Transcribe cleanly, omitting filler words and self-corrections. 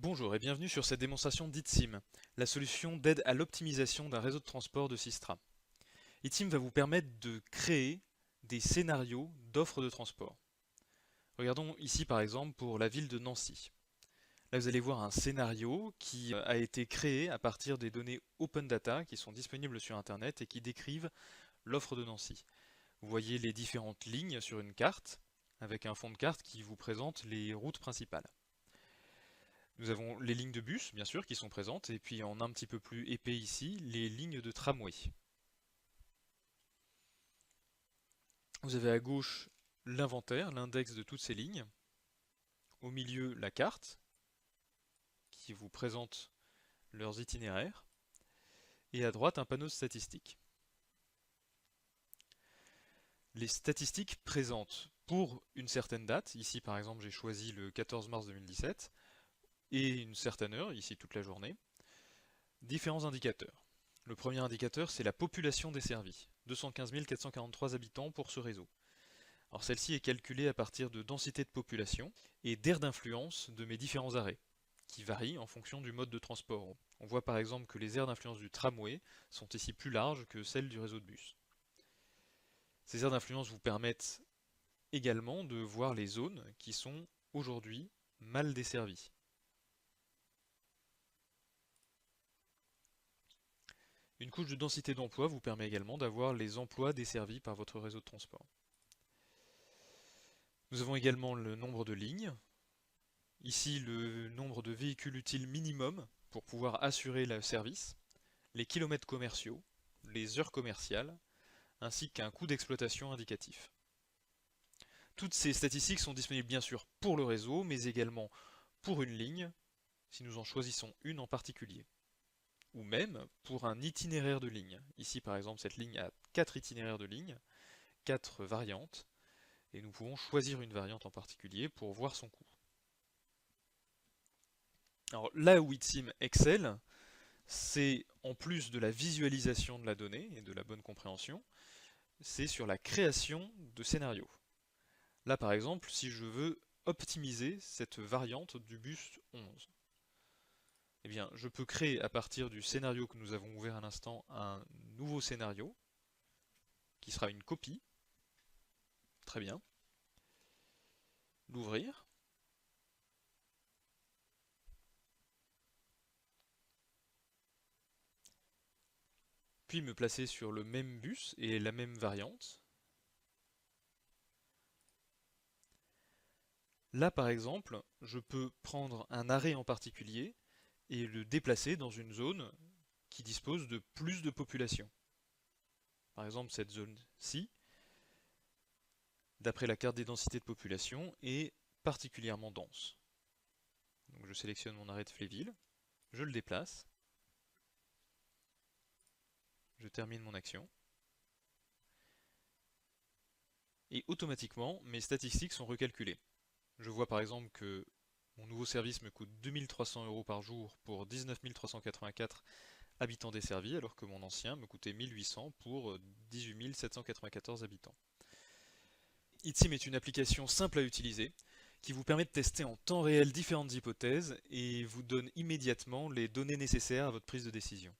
Bonjour et bienvenue sur cette démonstration d'ITSIM, la solution d'aide à l'optimisation d'un réseau de transport de Systra. ITSIM va vous permettre de créer des scénarios d'offres de transport. Regardons ici par exemple pour la ville de Nancy. Là vous allez voir un scénario qui a été créé à partir des données Open Data qui sont disponibles sur Internet et qui décrivent l'offre de Nancy. Vous voyez les différentes lignes sur une carte, avec un fond de carte qui vous présente les routes principales. Nous avons les lignes de bus, bien sûr, qui sont présentes, et puis en un petit peu plus épais ici, les lignes de tramway. Vous avez à gauche l'inventaire, l'index de toutes ces lignes. Au milieu, la carte, qui vous présente leurs itinéraires. Et à droite, un panneau de statistiques. Les statistiques présentent pour une certaine date, ici par exemple j'ai choisi le 14 mars 2017, et une certaine heure, ici toute la journée, différents indicateurs. Le premier indicateur, c'est la population desservie, 215 443 habitants pour ce réseau. Alors celle-ci est calculée à partir de densité de population et d'aire d'influence de mes différents arrêts, qui varient en fonction du mode de transport. On voit par exemple que les aires d'influence du tramway sont ici plus larges que celles du réseau de bus. Ces aires d'influence vous permettent également de voir les zones qui sont aujourd'hui mal desservies. Une couche de densité d'emploi vous permet également d'avoir les emplois desservis par votre réseau de transport. Nous avons également le nombre de lignes, ici le nombre de véhicules utiles minimum pour pouvoir assurer le service, les kilomètres commerciaux, les heures commerciales, ainsi qu'un coût d'exploitation indicatif. Toutes ces statistiques sont disponibles bien sûr pour le réseau, mais également pour une ligne, si nous en choisissons une en particulier. Ou même pour un itinéraire de ligne. Ici par exemple cette ligne a 4 itinéraires de ligne, 4 variantes, et nous pouvons choisir une variante en particulier pour voir son coût. Alors là où ITSIM excelle, c'est en plus de la visualisation de la donnée et de la bonne compréhension, c'est sur la création de scénarios. Là par exemple, si je veux optimiser cette variante du bus 11, eh bien, je peux créer à partir du scénario que nous avons ouvert à l'instant un nouveau scénario qui sera une copie. Très bien. L'ouvrir. Puis me placer sur le même bus et la même variante. Là, par exemple, je peux prendre un arrêt en particulier et le déplacer dans une zone qui dispose de plus de population. Par exemple, cette zone-ci, d'après la carte des densités de population, est particulièrement dense. Donc je sélectionne mon arrêt de Fléville, je le déplace, je termine mon action, et automatiquement mes statistiques sont recalculées. Je vois par exemple que mon nouveau service me coûte 2300 € par jour pour 19 384 habitants desservis, alors que mon ancien me coûtait 1800 pour 18 794 habitants. ITSIM est une application simple à utiliser qui vous permet de tester en temps réel différentes hypothèses et vous donne immédiatement les données nécessaires à votre prise de décision.